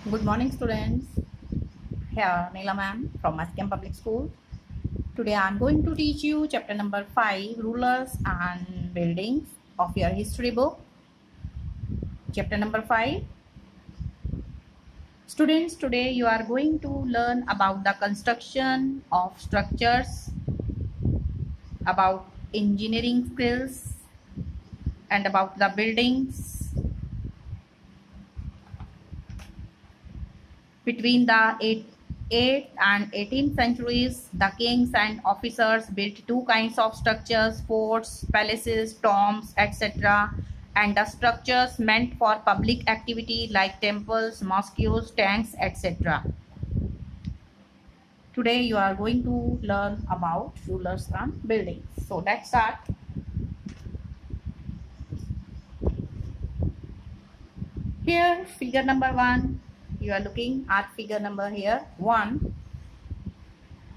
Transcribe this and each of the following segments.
Good morning, students. Here, Neela ma'am from Mascam Public School. Today, I am going to teach you chapter number 5, Rulers and Buildings of your history book. Chapter number 5. Students, today you are going to learn about the construction of structures, about engineering skills, and about the buildings. Between the 8th and 18th centuries, the kings and officers built two kinds of structures: forts, palaces, tombs, etc. And the structures meant for public activity like temples, mosques, tanks, etc. Today you are going to learn about rulers and buildings. So let's start. Here, figure number 1. You are looking at figure number here 1.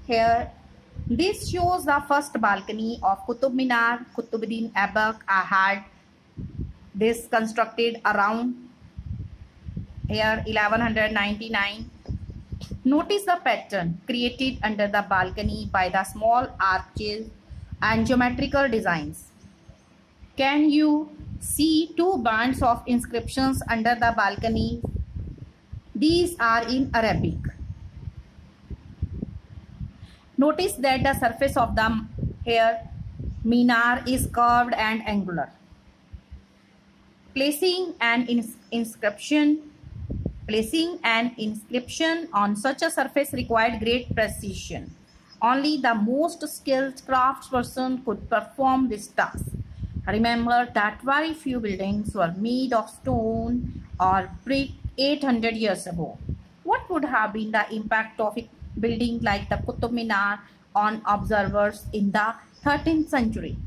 Here, this shows the first balcony of Qutub Minar. Qutbuddin Aibak had this constructed around here 1199. Notice the pattern created under the balcony by the small arches and geometrical designs. Can you see two bands of inscriptions under the balcony? These are in Arabic. Notice that the surface of the minar is curved and angular. Placing an inscription on such a surface required great precision. Only the most skilled craftsperson could perform this task. Remember that very few buildings were made of stone or brick 800 years ago. What would have been the impact of a building like the Qutub Minar on observers in the 13th century?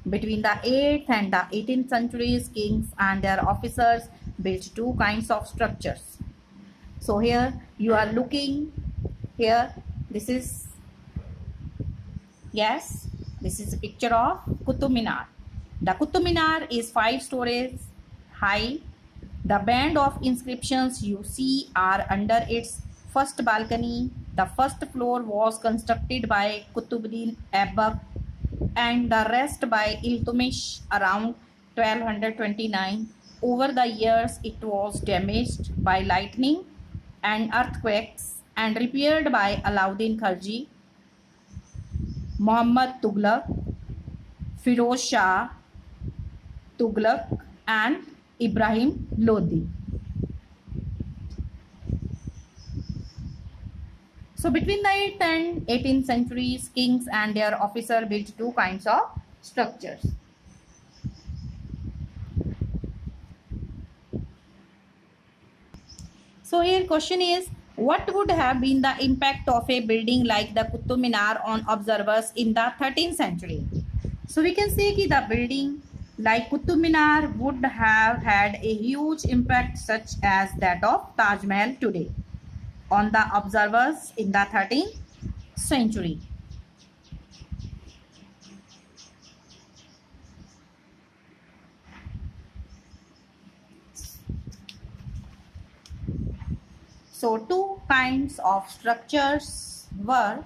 Between the 8th and the 18th centuries, kings and their officers built two kinds of structures. So here you are looking here. This is a picture of Qutub Minar. The Qutub Minar is 5 stories high. The band of inscriptions you see are under its first balcony. The first floor was constructed by Qutbuddin Aibak and the rest by Iltutmish around 1229. Over the years, it was damaged by lightning and earthquakes and repaired by Alauddin Khilji, Muhammad Tughlaq, Firoz Shah Tughlaq, and Ibrahim Lodi. So between the 8th and 18th centuries, kings and their officers built two kinds of structures. So here question is, what would have been the impact of a building like the Qutub Minar on observers in the 13th century? So we can say that the building like Qutub Minar would have had a huge impact such as that of Taj Mahal today on the observers in the 13th century. So two kinds of structures were,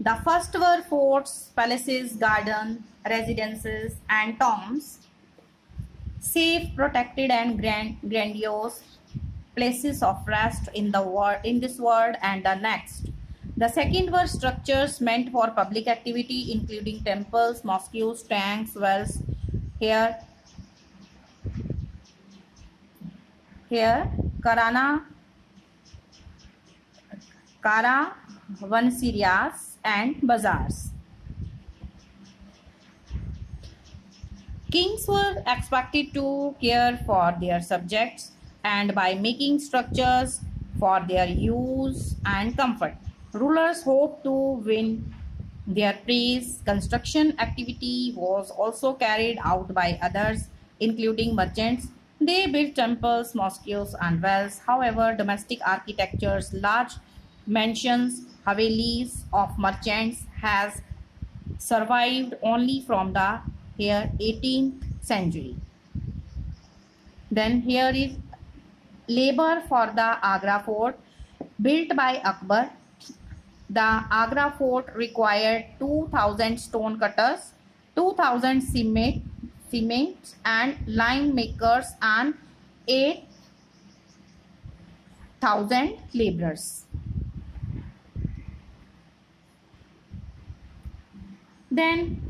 the first were forts, palaces, gardens, residences and tombs, safe, protected and grandiose places of rest in this world and the next. The second were structures meant for public activity including temples, mosques, tanks, wells. Here caravanserias and bazaars. Kings were expected to care for their subjects and by making structures for their use and comfort. Rulers hoped to win their praise. Construction activity was also carried out by others, including merchants. They built temples, mosques, and wells. However, domestic architectures, large mansions, havelis of merchants has survived only from the 18th century. Then here is labor for the Agra fort built by Akbar. The Agra fort required 2,000 stone cutters, 2,000 cement and lime makers, and 8,000 laborers. Then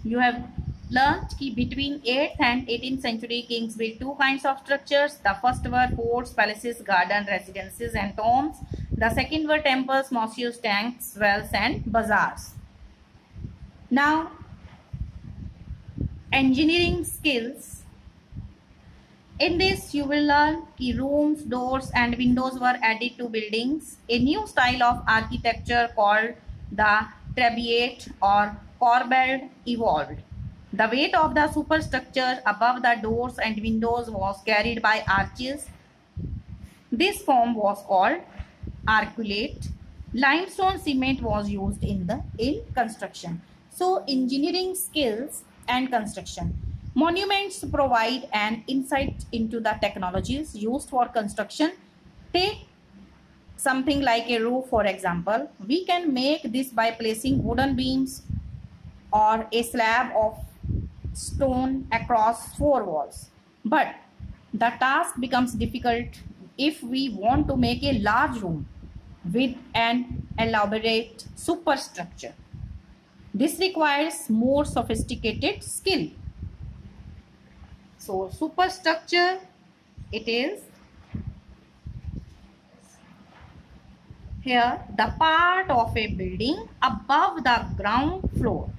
you have learned that between 8th and 18th century kings built two kinds of structures. The first were forts, palaces, gardens, residences and tombs. The second were temples, mosques, tanks, wells and bazaars. Now, engineering skills. In this, you will learn that rooms, doors and windows were added to buildings. A new style of architecture called the Trabeate or corbelled evolved. The weight of the superstructure above the doors and windows was carried by arches. This form was called arcuate. Limestone cement was used in construction. So, engineering skills and construction. Monuments provide an insight into the technologies used for construction. Take something like a roof, for example. We can make this by placing wooden beams or a slab of stone across four walls. But the task becomes difficult if we want to make a large room with an elaborate superstructure. This requires more sophisticated skill. So, superstructure, it is here the part of a building above the ground floor.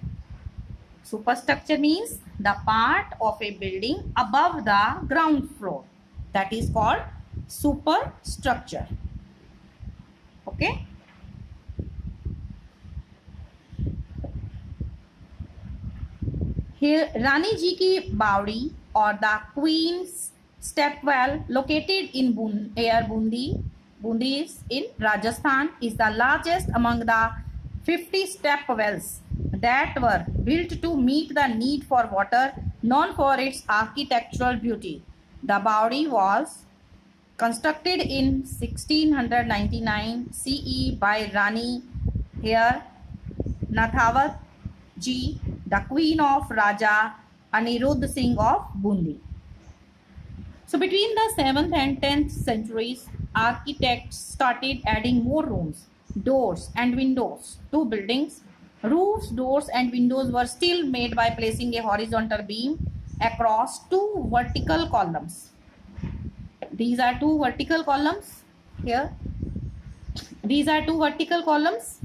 Superstructure means the part of a building above the ground floor. That is called superstructure. Okay. Here, Rani Ji ki Baudi or the Queen's Stepwell, located in Bundi in Rajasthan, is the largest among the 50 step wells that were built to meet the need for water, known for its architectural beauty. The Baudi was constructed in 1699 CE by Rani here Nathavat Ji, the queen of Raja Anirudh Singh of Bundi. So between the 7th and 10th centuries, architects started adding more rooms, doors and windows to buildings. Roofs, doors and windows were still made by placing a horizontal beam across two vertical columns. These are two vertical columns here. These are two vertical columns.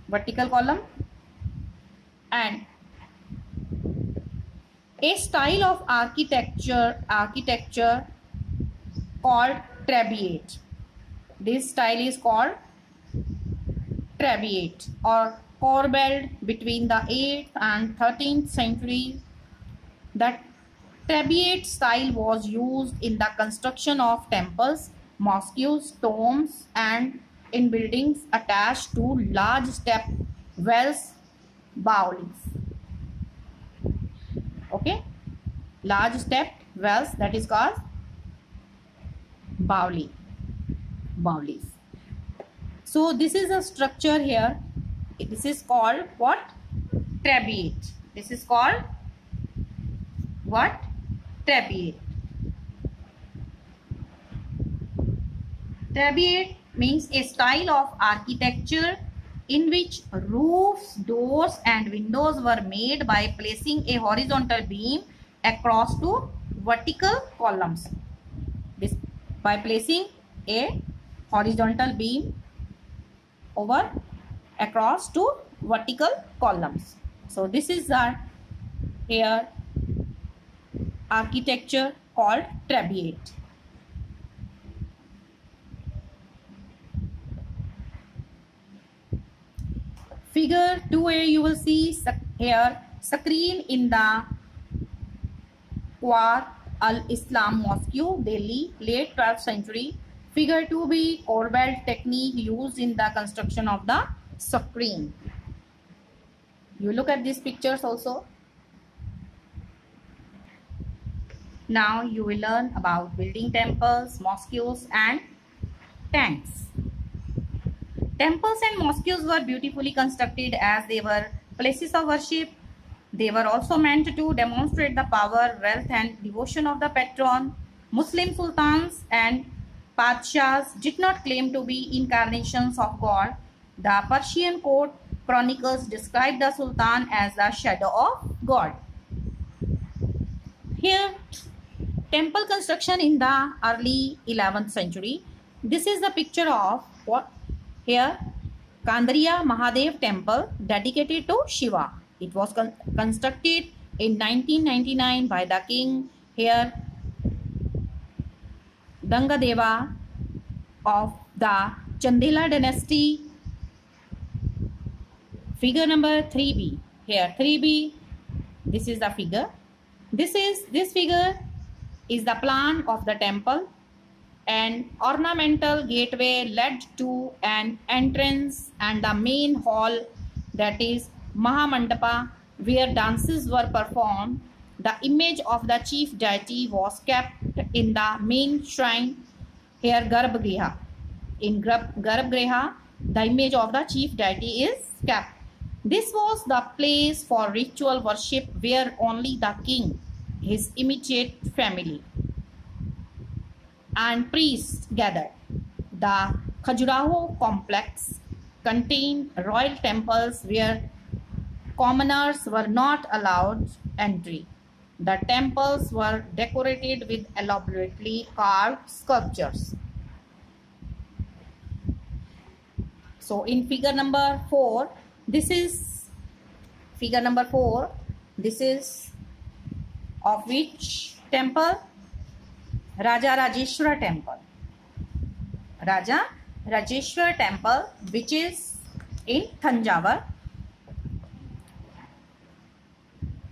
Vertical column. And a style of architecture called Trabeate. This style is called Trabeate or corbelled between the 8th and 13th century. The Trabeate style was used in the construction of temples, mosques, tombs, and in buildings attached to large step wells, baulis. Okay, large step wells, that is called baulis. So this is a structure here. This is called what? Trabeate. This is called what? Trabeate. Trabeate means a style of architecture in which roofs, doors and windows were made by placing a horizontal beam across two vertical columns. This by placing a horizontal beam across two vertical columns. So this is our here architecture called Trabeate. Figure 2a, you will see here screen in the Quwat al-Islam Mosque, Delhi, late 12th century. Figure 2b, corbelled technique used in the construction of the screen. You look at these pictures also. Now you will learn about building temples, mosques and tanks. Temples and mosques were beautifully constructed as they were places of worship. They were also meant to demonstrate the power, wealth and devotion of the patron. Muslim sultans and padshahs did not claim to be incarnations of God. The Persian court chronicles described the sultan as the shadow of God. Here, temple construction in the early 11th century. This is the picture of what? Here, Kandriya Mahadev temple dedicated to Shiva. It was constructed in 1999 by the king here, Gangadeva of the Chandela dynasty. Figure number 3B. Here 3B. This is the figure. This figure is the plan of the temple. An ornamental gateway led to an entrance and the main hall, that is Mahamandapa, where dances were performed. The image of the chief deity was kept in the main shrine, here Garbhagriha. In Garbhagriha, the image of the chief deity is kept. This was the place for ritual worship where only the king, his immediate family, and priests gathered. The Khajuraho complex contained royal temples where commoners were not allowed entry. The temples were decorated with elaborately carved sculptures. So in figure number 4, this is figure number 4. This is of which temple? Raja Rajeshwara temple. Raja Rajeshwara temple, which is in Thanjavur.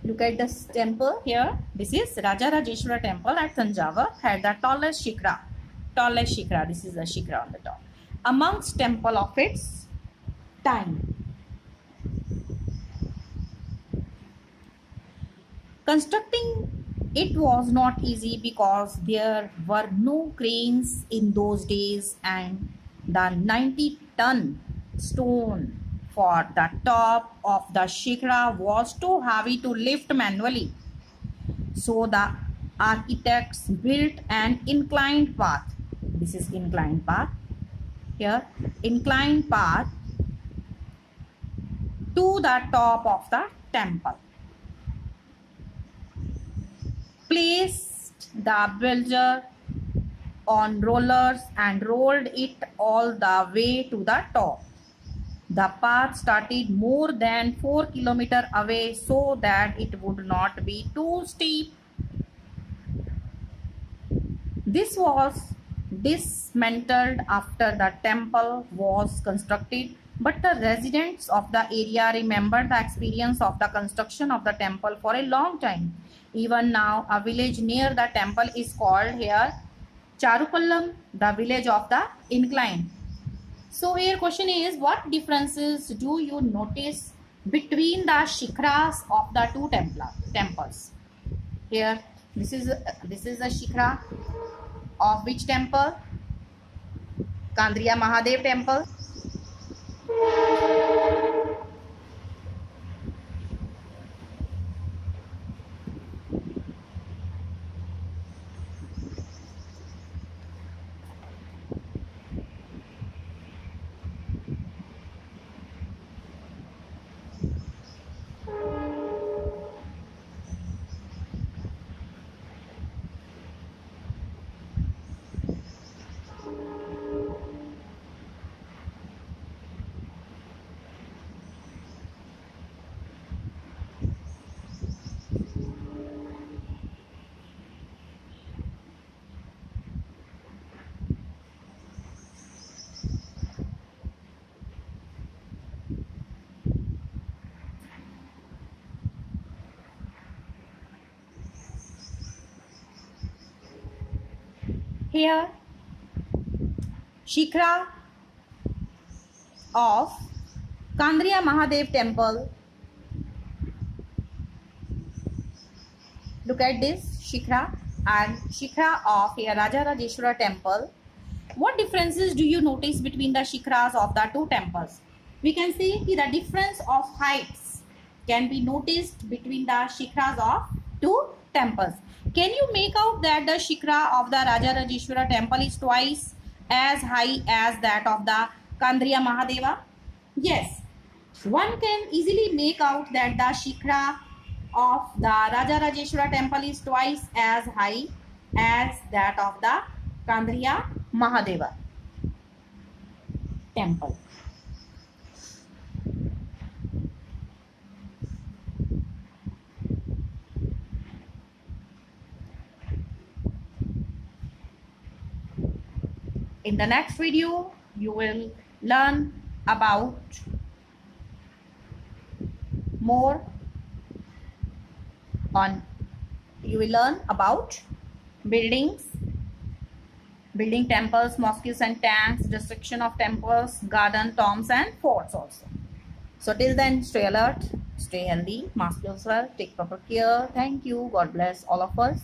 Look at this temple here. This is Raja Rajeshwara temple at Thanjavur, had the tallest shikra. This is the shikra on the top. Amongst temple of its time. Constructing it was not easy because there were no cranes in those days, and the 90-ton stone for the top of the shikra was too heavy to lift manually. So the architects built an inclined path. This is inclined path. Here, inclined path to the top of the temple. Placed the builder on rollers and rolled it all the way to the top. The path started more than 4 kilometers away so that it would not be too steep. This was dismantled after the temple was constructed, but the residents of the area remembered the experience of the construction of the temple for a long time. Even now, a village near the temple is called here Charupallam, the village of the incline. So here question is, what differences do you notice between the shikras of the two temples? Here, this is the shikra of which temple? Kandriya Mahadev temple. Here, shikra of Kandriya Mahadev temple. Look at this shikra and Shikhra of here Rajarajeshwara temple, what differences do you notice between the Shikhras of the two temples? We can see the difference of heights can be noticed between the Shikhras of two temples. Can you make out that the Shikhra of the Rajarajeshwara temple is twice as high as that of the Kandriya Mahadeva? Yes, one can easily make out that the Shikhra of the Rajarajeshwara temple is twice as high as that of the Kandriya Mahadeva temple. In the next video, you will learn about more on, you will learn about buildings, building temples, mosques and tanks, destruction of temples, garden, tombs and forts also. So till then, stay alert, stay healthy, mask yourself, take proper care. Thank you. God bless all of us.